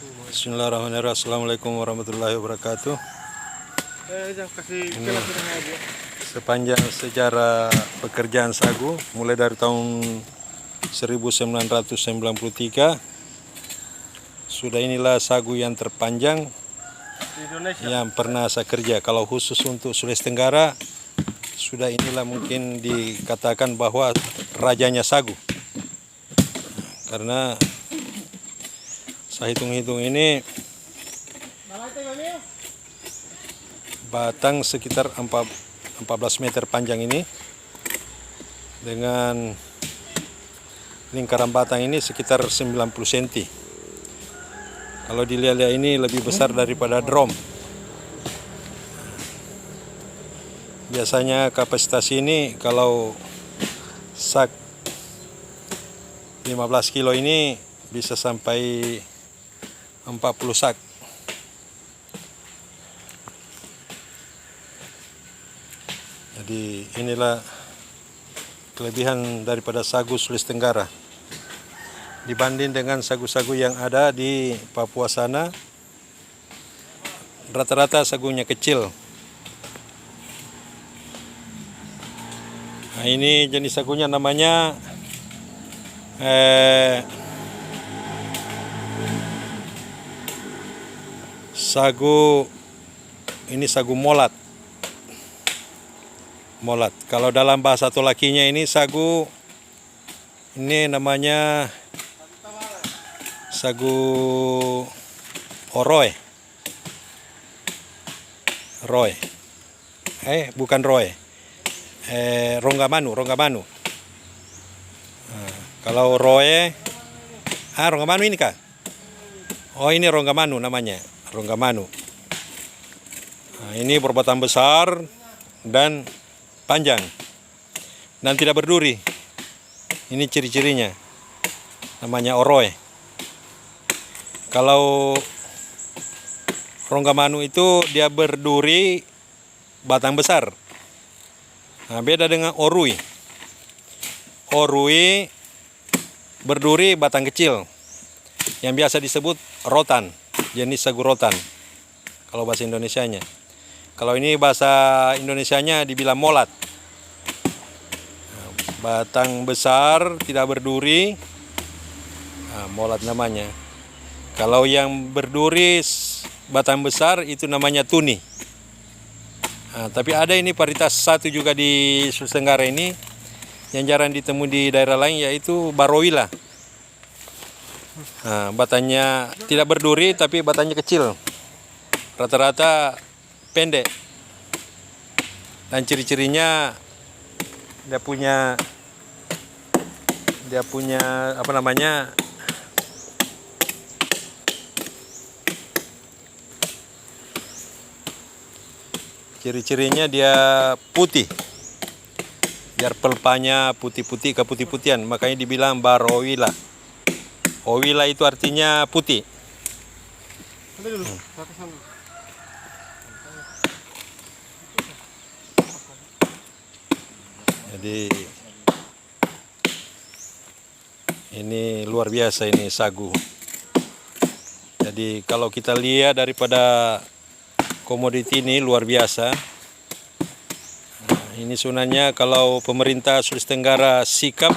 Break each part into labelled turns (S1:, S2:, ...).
S1: Bismillahirrahmanirrahim. Assalamualaikum warahmatullahi wabarakatuh. Ini sepanjang sejarah pekerjaan sagu mulai dari tahun 1993 sudah inilah sagu yang terpanjang yang pernah saya kerja. Kalau khusus untuk Sulawesi Tenggara sudah inilah mungkin dikatakan bahwa rajanya sagu, karena saya hitung-hitung ini batang sekitar 14 meter panjang ini dengan lingkaran batang ini sekitar 90 cm. Kalau dilihat ini lebih besar daripada drum. Biasanya kapasitas ini kalau sak 15 kilo ini bisa sampai 40 sak. Jadi inilah kelebihan daripada sagu Sulawesi Tenggara dibanding dengan sagu-sagu yang ada di Papua sana. Rata-rata sagunya kecil. Nah, ini jenis sagunya namanya sagu molat. Kalau dalam bahasa Tolakinya ini sagu ini namanya sagu oroe. Bukan roe. Rongamanu. Nah, kalau roe, rongamanu ini kah? Oh, ini rongamanu namanya. Rongamanu. Nah, ini berbatang besar dan panjang dan tidak berduri. Ini ciri-cirinya. Namanya oroe. Kalau rongamanu itu dia berduri batang besar. Nah, beda dengan orui. Orui berduri batang kecil yang biasa disebut rotan, jenis sagu rotan kalau bahasa Indonesianya. Kalau ini bahasa Indonesianya dibilang molat. Nah, batang besar tidak berduri, nah, molat namanya. Kalau yang berduri batang besar itu namanya tuni. Nah, tapi ada ini varietas satu juga di Sulawesi Tenggara ini yang jarang ditemui di daerah lain, yaitu Barowila. Nah, batangnya tidak berduri tapi batangnya kecil, rata-rata pendek, dan ciri-cirinya dia punya apa namanya, ciri-cirinya dia putih, biar pelpanya putih-putih keputih-putihan, makanya dibilang Barowila. Owila itu artinya putih. Jadi ini luar biasa ini sagu. Jadi kalau kita lihat daripada komoditi ini luar biasa. Nah, ini sebenarnya kalau pemerintah Sulawesi Tenggara sikap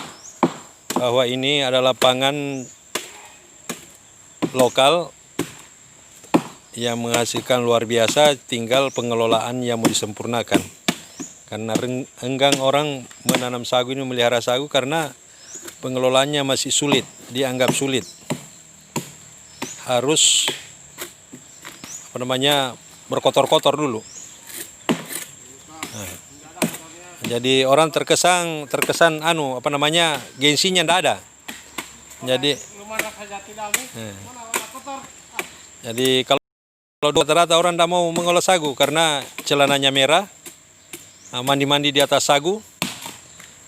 S1: bahwa ini adalah pangan lokal yang menghasilkan luar biasa, tinggal pengelolaan yang mau disempurnakan. Karena enggang orang menanam sagu ini, memelihara sagu, karena pengelolaannya masih sulit, dianggap sulit. Harus berkotor-kotor dulu. Nah, jadi orang terkesan gengsinya ndak ada. Jadi kalau rata-rata orang ndak mau mengolah sagu karena celananya merah, mandi-mandi di atas sagu.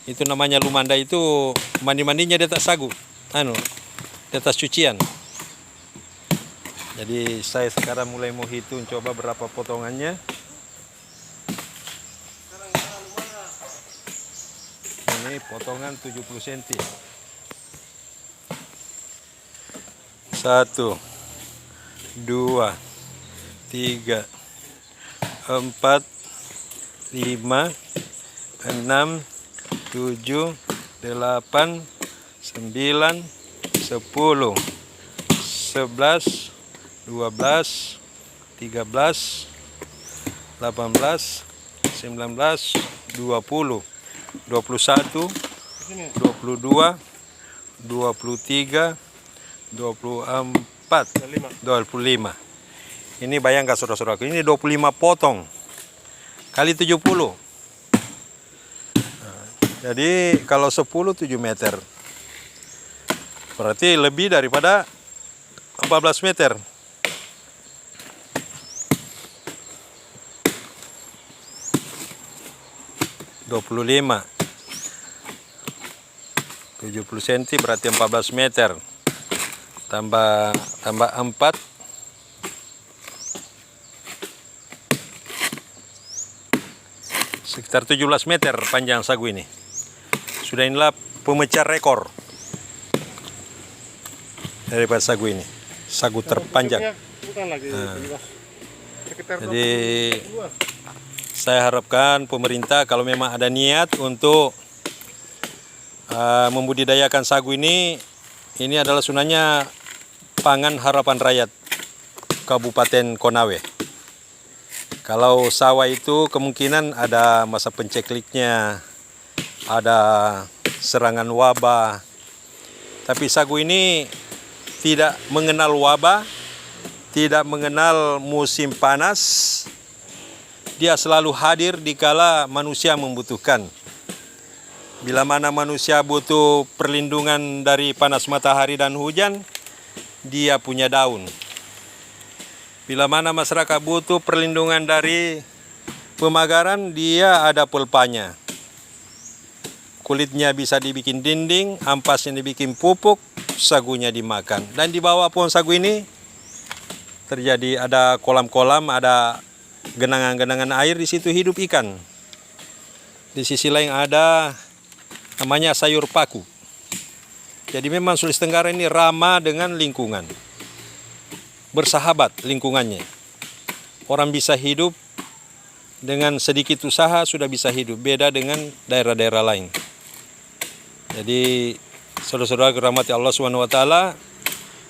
S1: Itu namanya lumanda, itu mandi-mandinya di atas sagu, di atas cucian. Jadi saya sekarang mulai mau hitung coba berapa potongannya. Ini potongan 70 cm. 1, 2, 3, 4, 5, 6, 7, 8, 9, 10, 11, 12, 13, 18, 19, 20, 21, 22, 23, 24, 25. Ini bayangkan saudara-saudaraku, ini 25 potong kali 70. Jadi kalau 10 7 meter. Berarti lebih daripada 14 meter. (25) 70 cm berarti 14 meter. Tambah 4. Sekitar 17 meter panjang sagu ini. Sudah inilah pemecah rekor daripada sagu ini. Sagu terpanjang. Jadi saya harapkan pemerintah kalau memang ada niat untuk membudidayakan sagu ini adalah sebenarnya pangan harapan rakyat Kabupaten Konawe. Kalau sawah itu kemungkinan ada masa pencekliknya, ada serangan wabah. Tapi sagu ini tidak mengenal wabah, tidak mengenal musim panas. Dia selalu hadir dikala manusia membutuhkan. Bila mana manusia butuh perlindungan dari panas matahari dan hujan, dia punya daun. Bila mana masyarakat butuh perlindungan dari pemagaran, dia ada pulpanya. Kulitnya bisa dibikin dinding, ampasnya dibikin pupuk, sagunya dimakan. Dan di bawah pohon sagu ini terjadi ada kolam-kolam, ada genangan-genangan air, di situ hidup ikan. Di sisi lain ada namanya sayur paku. Jadi memang Sulawesi Tenggara ini ramah dengan lingkungan. Bersahabat lingkungannya. Orang bisa hidup dengan sedikit usaha sudah bisa hidup, beda dengan daerah-daerah lain. Jadi saudara-saudara dirahmati Allah SWT,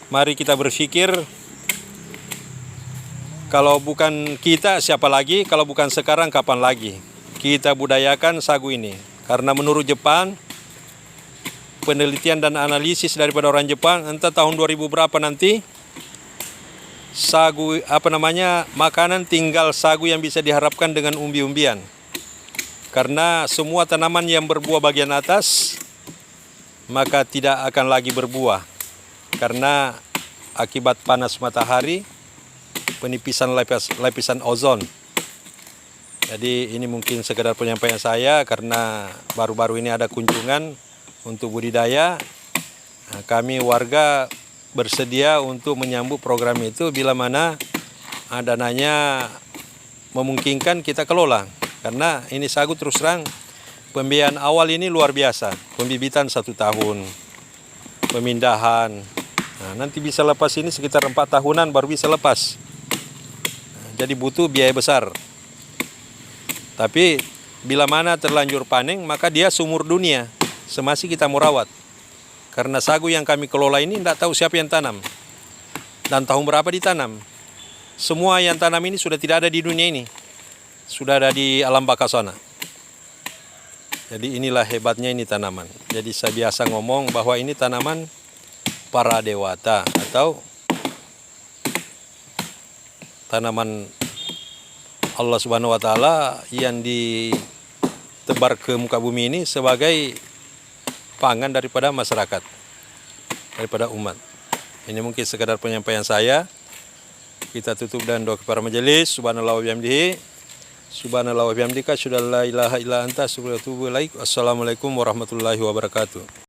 S1: mari kita berpikir, kalau bukan kita siapa lagi, kalau bukan sekarang kapan lagi kita budayakan sagu ini. Karena menurut Jepang, penelitian dan analisis daripada orang Jepang, entah tahun 2000 berapa nanti, sagu makanan tinggal sagu yang bisa diharapkan dengan umbi-umbian. Karena semua tanaman yang berbuah bagian atas maka tidak akan lagi berbuah karena akibat panas matahari, penipisan lapisan ozon. Jadi ini mungkin sekedar penyampaian saya karena baru-baru ini ada kunjungan untuk budidaya. Nah, kami warga bersedia untuk menyambut program itu bila mana dananya memungkinkan kita kelola. Karena ini sagu terus terang pembiayaan awal ini luar biasa. Pembibitan 1 tahun, pemindahan. Nah, nanti bisa lepas ini sekitar 4 tahunan baru bisa lepas. Nah, jadi butuh biaya besar. Tapi bila mana terlanjur panen maka dia seumur dunia. Semasih kita mau rawat. Karena sagu yang kami kelola ini tidak tahu siapa yang tanam. Dan tahun berapa ditanam. Semua yang tanam ini sudah tidak ada di dunia ini. Sudah ada di alam baka sana. Jadi inilah hebatnya ini tanaman. Jadi saya biasa ngomong bahwa ini tanaman para dewata atau tanaman Allah Subhanahu wa taala yang ditebar ke muka bumi ini sebagai pangan daripada masyarakat, daripada umat. Ini mungkin sekadar penyampaian saya. Kita tutup dengan doa kepada majelis. Subhanallah wa bihamdihi. Subhanallah wa bihamdika, asyhadu an la ilaha illa anta, astaghfiruka wa atubu ilaik. Assalamualaikum warahmatullahi wabarakatuh.